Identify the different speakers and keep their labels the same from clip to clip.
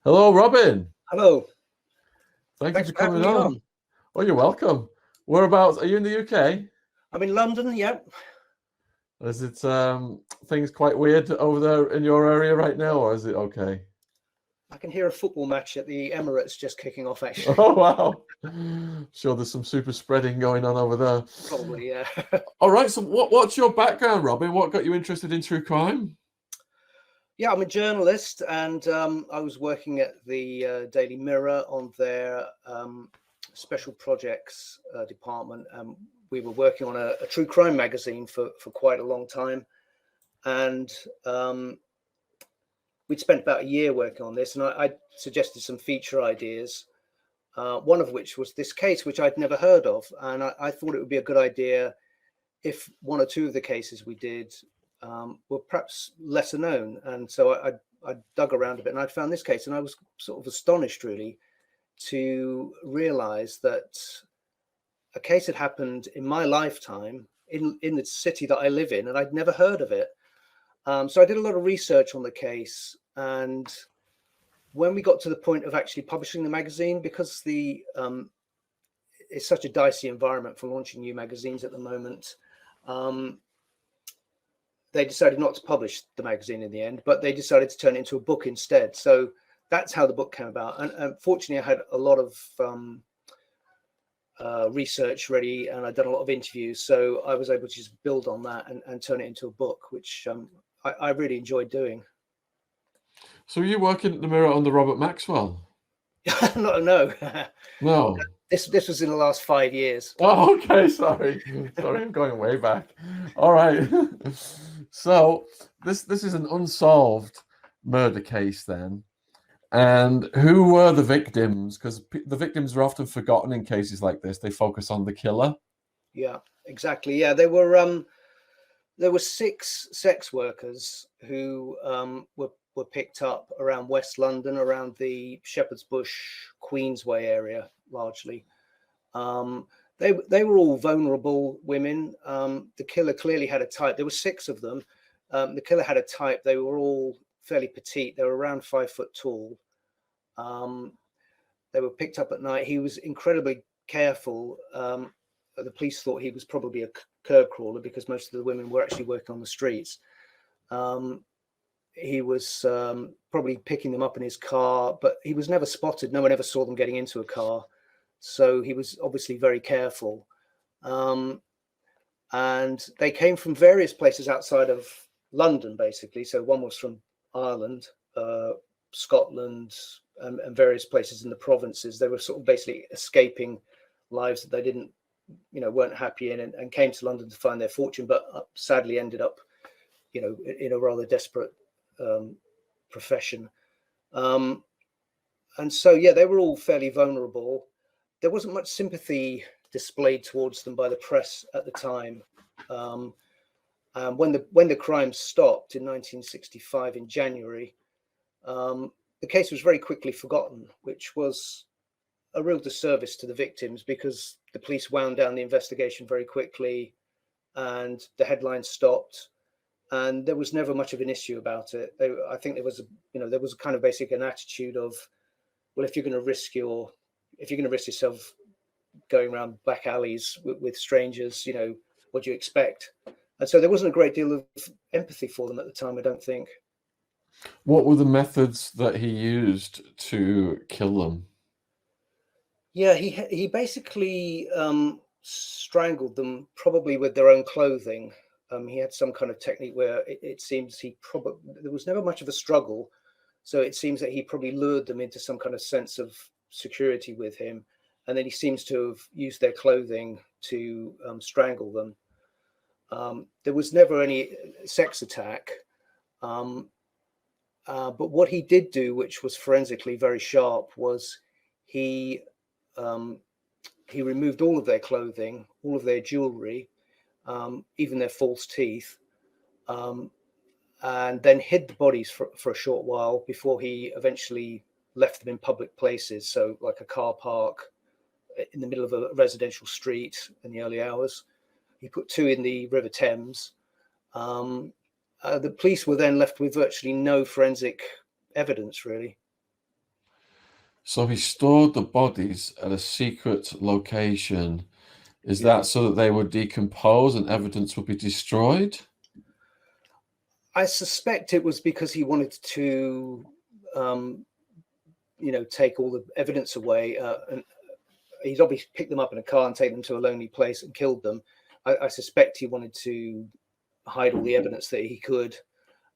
Speaker 1: Hello, Robin.
Speaker 2: Hello.
Speaker 1: Thank you
Speaker 2: Thanks
Speaker 1: for
Speaker 2: for having
Speaker 1: coming
Speaker 2: me
Speaker 1: on.
Speaker 2: on.
Speaker 1: Oh, you're welcome. Whereabouts? Are you in the UK?
Speaker 2: I'm in London. Yeah,
Speaker 1: Is it things quite weird over there in your area right now, or is it okay?
Speaker 2: I can hear a football match at the Emirates just kicking off. Actually,
Speaker 1: Oh, wow. Sure, there's some super spreading going on over there.
Speaker 2: probably. Yeah.
Speaker 1: All right, so what's your background, Robin? What got you interested in true crime?
Speaker 2: Yeah, I'm a journalist, and I was working at the Daily Mirror on their special projects department. We were working on a true crime magazine for quite a long time, and we'd spent about a year working on this, and I suggested some feature ideas. One of which was this case, which I'd never heard of, and I thought it would be a good idea if one or two of the cases we did were perhaps lesser known. And so I dug around a bit, and I found this case, and I was sort of astonished, really, to realize that a case had happened in my lifetime in the city that I live in, and I'd never heard of it. So I did a lot of research on the case, and when we got to the point of actually publishing the magazine, because it's such a dicey environment for launching new magazines at the moment, they decided not to publish the magazine in the end, but they decided to turn it into a book instead. So that's how the book came about. And fortunately, I had a lot of research ready, and I'd done a lot of interviews. So I was able to just build on that and turn it into a book, which I really enjoyed doing.
Speaker 1: So you working at the Mirror under Robert Maxwell?
Speaker 2: No.
Speaker 1: No.
Speaker 2: This was in the last 5 years.
Speaker 1: Oh, okay. Sorry, I'm going way back. All right. So this is an unsolved murder case then, and who were the victims? Because the victims are often forgotten in cases like this. They focus on the killer.
Speaker 2: Yeah, exactly. Yeah, there were 6 sex workers who were picked up around West London, around the Shepherd's Bush, Queensway area, largely. They were all vulnerable women. The killer clearly had a type. There were 6 of them. The killer had a type. They were all fairly petite. They were around 5 foot tall. They were picked up at night. He was incredibly careful. The police thought he was probably a curb crawler because most of the women were actually working on the streets. He was probably picking them up in his car, but he was never spotted. No one ever saw them getting into a car. So he was obviously very careful. And they came from various places outside of London, basically. So one was from Ireland, Scotland, and various places in the provinces. They were sort of basically escaping lives that they didn't, weren't happy in, and came to London to find their fortune, but sadly ended up, in a rather desperate profession. And so, yeah, they were all fairly vulnerable. There wasn't much sympathy displayed towards them by the press at the time. When the crime stopped in 1965 in January, the case was very quickly forgotten, which was a real disservice to the victims, because the police wound down the investigation very quickly, and the headlines stopped, and there was never much of an issue about it. I think there was a kind of basic an attitude of, well, if you're going to risk yourself going around back alleys with strangers, what do you expect? And so there wasn't a great deal of empathy for them at the time, I don't think.
Speaker 1: What were the methods that he used to kill them?
Speaker 2: Yeah, he basically strangled them, probably with their own clothing. He had some kind of technique where it seems there was never much of a struggle, so it seems that he probably lured them into some kind of sense of security with him, and then he seems to have used their clothing to strangle them. There was never any sex attack, but what he did do, which was forensically very sharp, was he removed all of their clothing, all of their jewelry, even their false teeth, and then hid the bodies for a short while before he eventually left them in public places. So like a car park, in the middle of a residential street in the early hours. He put 2 in the River Thames. The police were then left with virtually no forensic evidence, really.
Speaker 1: So he stored the bodies at a secret location. Is
Speaker 2: Yeah.
Speaker 1: that so that they would decompose and evidence would be destroyed?
Speaker 2: I suspect it was because he wanted to, take all the evidence away. And he's obviously picked them up in a car and taken them to a lonely place and killed them. I suspect he wanted to hide all the evidence that he could.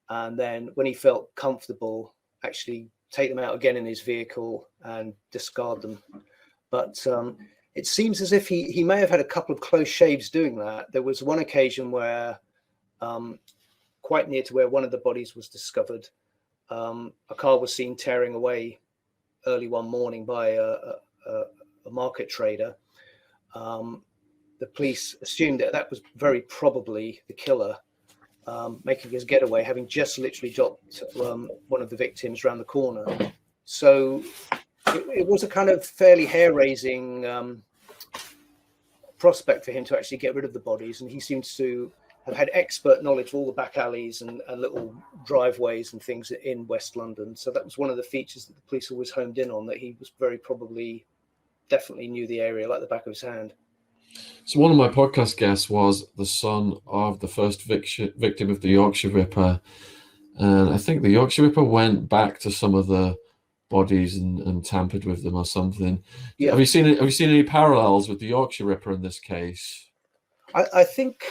Speaker 2: And then when he felt comfortable, actually take them out again in his vehicle and discard them. But it seems as if he may have had a couple of close shaves doing that. There was one occasion where, quite near to where one of the bodies was discovered, a car was seen tearing away early one morning by a market trader. The police assumed that was very probably the killer, making his getaway, having just literally dropped one of the victims around the corner. So it was a kind of fairly hair-raising prospect for him to actually get rid of the bodies, and he seems to have had expert knowledge of all the back alleys and little driveways and things in West London. So that was one of the features that the police always homed in on, that he was very probably definitely knew the area like the back of his hand.
Speaker 1: So one of my podcast guests was the son of the first victim of the Yorkshire Ripper. And I think the Yorkshire Ripper went back to some of the bodies and tampered with them or something.
Speaker 2: Yeah.
Speaker 1: Have you seen any parallels with the Yorkshire Ripper in this case?
Speaker 2: I think,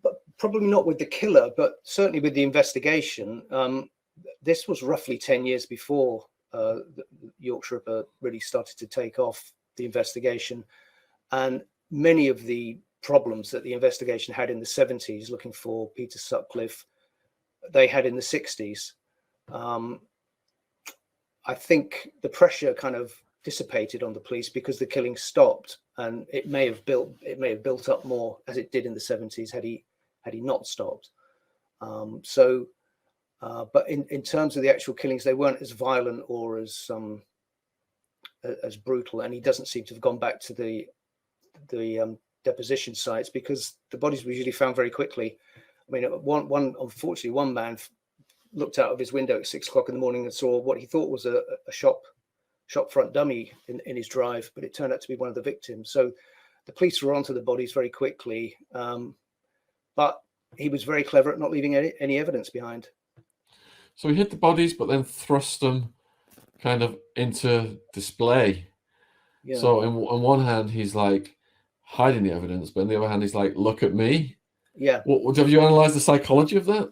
Speaker 2: but probably not with the killer, but certainly with the investigation. This was roughly 10 years before the Yorkshire Ripper really started to take off the investigation. And many of the problems that the investigation had in the 70s looking for Peter Sutcliffe, they had in the 60s. I think the pressure kind of dissipated on the police because the killing stopped, and it may have built up more as it did in the 70s had he not stopped. But in terms of the actual killings, they weren't as violent or as brutal, and he doesn't seem to have gone back to the deposition sites because the bodies were usually found very quickly. I mean, unfortunately, one man looked out of his window at 6 o'clock in the morning and saw what he thought was a shop front dummy in his drive, but it turned out to be one of the victims. So the police were onto the bodies very quickly, but he was very clever at not leaving any evidence behind.
Speaker 1: So he hid the bodies, but then thrust them kind of into display. Yeah. So on one hand, he's like hiding the evidence, but on the other hand, he's like, "Look at me."
Speaker 2: Yeah.
Speaker 1: Have you analysed the psychology of that?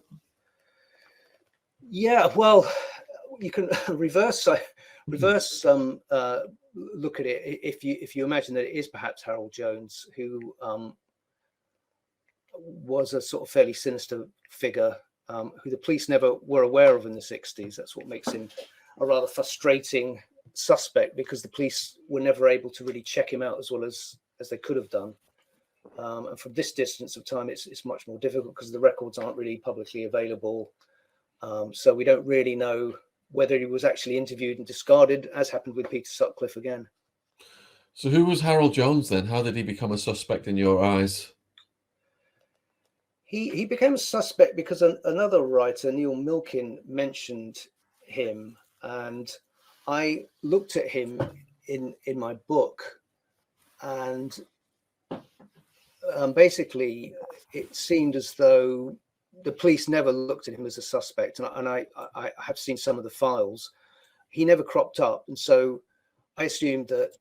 Speaker 2: Yeah. Well, you can reverse look at it if you imagine that it is perhaps Harold Jones, who was a sort of fairly sinister figure, who the police never were aware of in the 60s. That's what makes him a rather frustrating suspect, because the police were never able to really check him out as well as they could have done. And from this distance of time, it's much more difficult because the records aren't really publicly available. So we don't really know whether he was actually interviewed and discarded, as happened with Peter Sutcliffe again.
Speaker 1: So who was Harold Jones then? How did he become a suspect in your eyes?
Speaker 2: He became a suspect because another writer, Neil Milkin, mentioned him, and I looked at him in my book, and basically it seemed as though the police never looked at him as a suspect, and I have seen some of the files. He never cropped up, and so I assumed that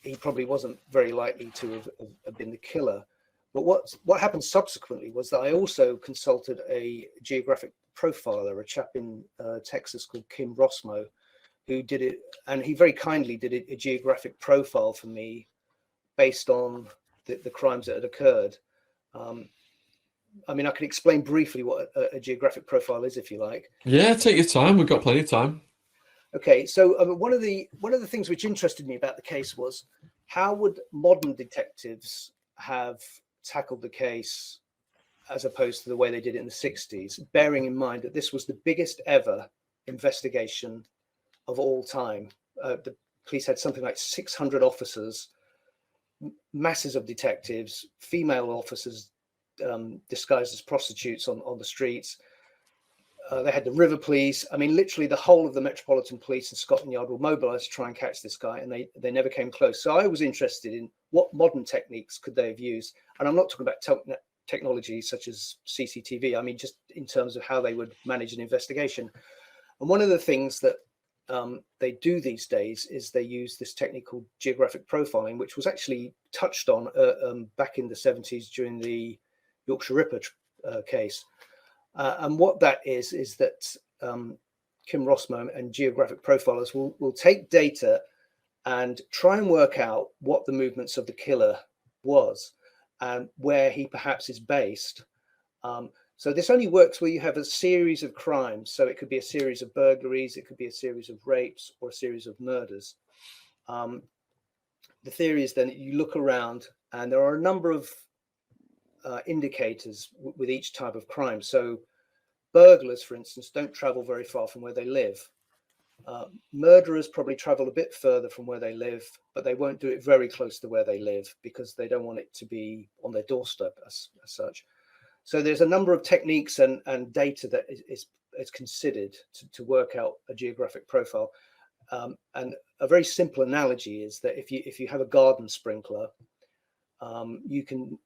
Speaker 2: he probably wasn't very likely to have been the killer. But what happened subsequently was that I also consulted a geographic profiler, a chap in Texas called Kim Rosmo, who did it, and he very kindly did a geographic profile for me based on the crimes that had occurred. I mean, I can explain briefly what a geographic profile is, if you like.
Speaker 1: Yeah, take your time. We've got plenty of time.
Speaker 2: Okay, so one of the things which interested me about the case was how would modern detectives have tackled the case as opposed to the way they did it in the 60s, bearing in mind that this was the biggest ever investigation of all time. The police had something like 600 officers, masses of detectives, female officers disguised as prostitutes on the streets, They had the river police. I mean, literally the whole of the Metropolitan Police and Scotland Yard were mobilised to try and catch this guy, and they never came close. So I was interested in what modern techniques could they have used, and I'm not talking about technology such as CCTV. I mean, just in terms of how they would manage an investigation. And one of the things that they do these days is they use this technique called geographic profiling, which was actually touched on back in the 70s during the Yorkshire Ripper case. And what that is that Kim Rosmo and geographic profilers will take data and try and work out what the movements of the killer was and where he perhaps is based. So this only works where you have a series of crimes. So it could be a series of burglaries, it could be a series of rapes, or a series of murders. The theory is then that you look around and there are a number of indicators with each type of crime. So burglars, for instance, don't travel very far from where they live. Murderers probably travel a bit further from where they live, but they won't do it very close to where they live because they don't want it to be on their doorstep as such. So there's a number of techniques and data that is considered to work out a geographic profile. And a very simple analogy is that if you have a garden sprinkler, you can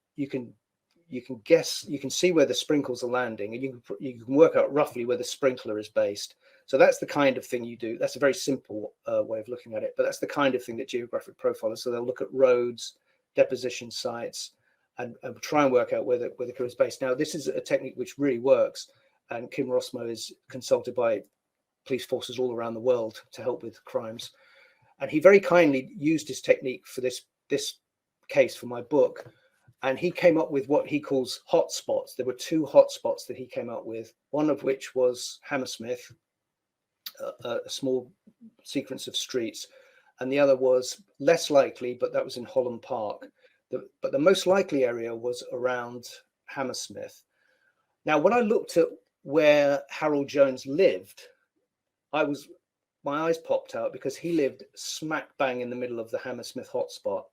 Speaker 2: guess, you can see where the sprinkles are landing, and you can work out roughly where the sprinkler is based. So that's the kind of thing you do. That's a very simple way of looking at it, but that's the kind of thing that geographic profilers. So they'll look at roads, deposition sites, and try and work out where the killer is based. Now, this is a technique which really works, and Kim Rosmo is consulted by police forces all around the world to help with crimes. And he very kindly used his technique for this case for my book. And he came up with what he calls hotspots. There were 2 hotspots that he came up with, one of which was Hammersmith, a small sequence of streets, and the other was less likely, but that was in Holland Park. But the most likely area was around Hammersmith. Now, when I looked at where Harold Jones lived, my eyes popped out because he lived smack bang in the middle of the Hammersmith hotspot.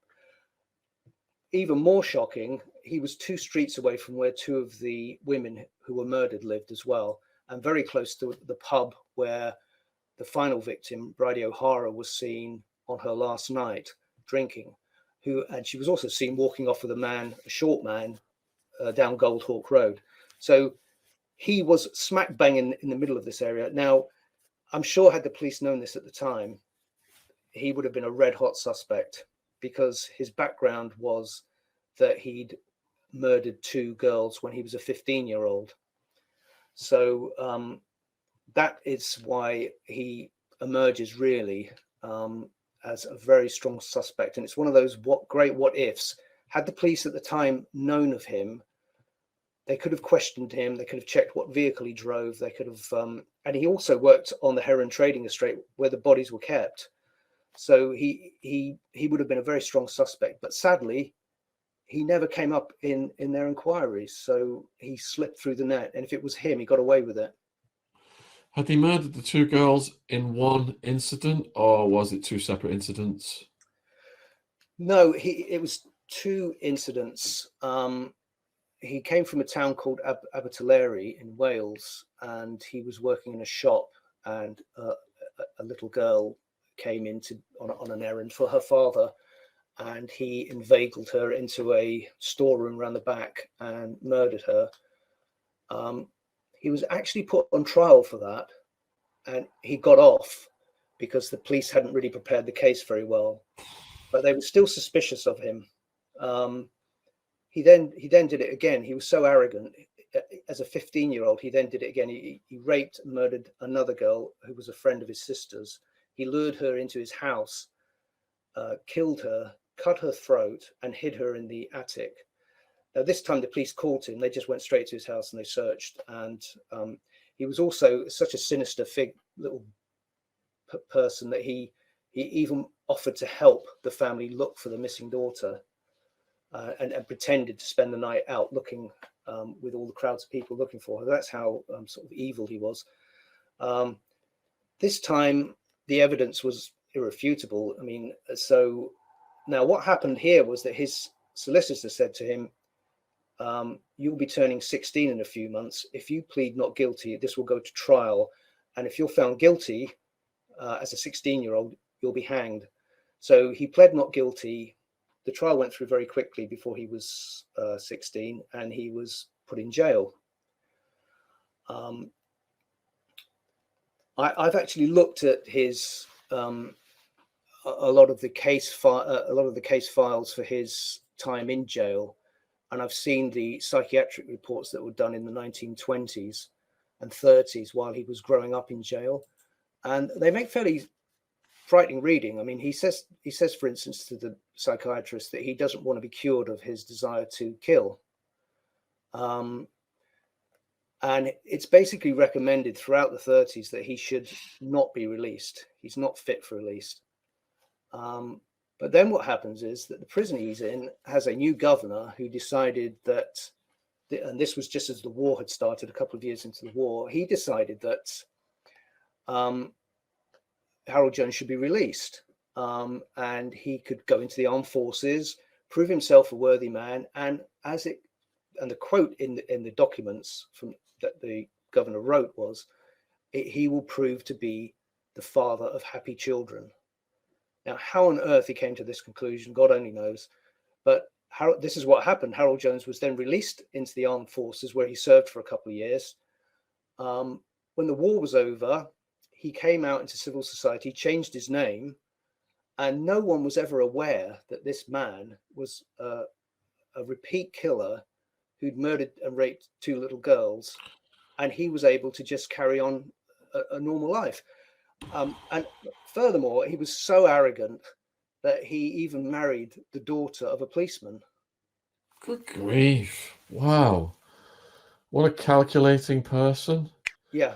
Speaker 2: Even more shocking, he was 2 streets away from where 2 of the women who were murdered lived as well, and very close to the pub where the final victim, Bridie O'Hara, was seen on her last night drinking. And she was also seen walking off with a short man, down Goldhawk Road. So he was smack bang in the middle of this area. Now, I'm sure had the police known this at the time, he would have been a red hot suspect, because his background was that he'd murdered 2 girls when he was a 15-year-old. So that is why he emerges really as a very strong suspect. And it's one of those great what ifs. Had the police at the time known of him, they could have questioned him. They could have checked what vehicle he drove. They could have, and he also worked on the heroin trading estate where the bodies were kept. So he would have been a very strong suspect, but sadly, he never came up in their inquiries. So he slipped through the net, and if it was him, he got away with it.
Speaker 1: Had he murdered the 2 girls in one incident, or was it 2 separate incidents?
Speaker 2: No, it was 2 incidents. He came from a town called Abertillery in Wales, and he was working in a shop, and a little girl came in on an errand for her father, and he inveigled her into a storeroom around the back and murdered her. He was actually put on trial for that, and he got off because the police hadn't really prepared the case very well, but they were still suspicious of him. He then did it again. He was so arrogant. As a 15-year-old, he then did it again. He raped and murdered another girl who was a friend of his sister's. He lured her into his house, killed her, cut her throat, and hid her in the attic. Now, this time the police caught him. They just went straight to his house and they searched. And he was also such a sinister little person that he even offered to help the family look for the missing daughter, and pretended to spend the night out looking with all the crowds of people looking for her. That's how sort of evil he was. This time, the evidence was irrefutable. I mean, so now what happened here was that his solicitor said to him, you'll be turning 16 in a few months. If you plead not guilty, this will go to trial. And if you're found guilty as a 16-year-old, you'll be hanged. So he pled not guilty. The trial went through very quickly before he was 16, and he was put in jail. I've actually looked at his a lot of the case files for his time in jail, and I've seen the psychiatric reports that were done in the 1920s and 30s while he was growing up in jail, and they make fairly frightening reading. I mean, he says, for instance, to the psychiatrist that he doesn't want to be cured of his desire to kill. And it's basically recommended throughout the 30s that he should not be released. He's not fit for release. But then what happens is that the prison he's in has a new governor who decided that, and this was just as the war had started, a couple of years into the war, he decided that Harold Jones should be released, and he could go into the armed forces, prove himself a worthy man, and the quote in the documents that the governor wrote was, he will prove to be the father of happy children. Now, how on earth he came to this conclusion, God only knows. But this is what happened. Harold Jones was then released into the armed forces, where he served for a couple of years. When the war was over, he came out into civil society, changed his name, and no one was ever aware that this man was a repeat killer who'd murdered and raped 2 little girls, and he was able to just carry on a normal life. And furthermore, he was so arrogant that he even married the daughter of a policeman.
Speaker 1: Good grief. Wow. What a calculating person.
Speaker 2: Yeah.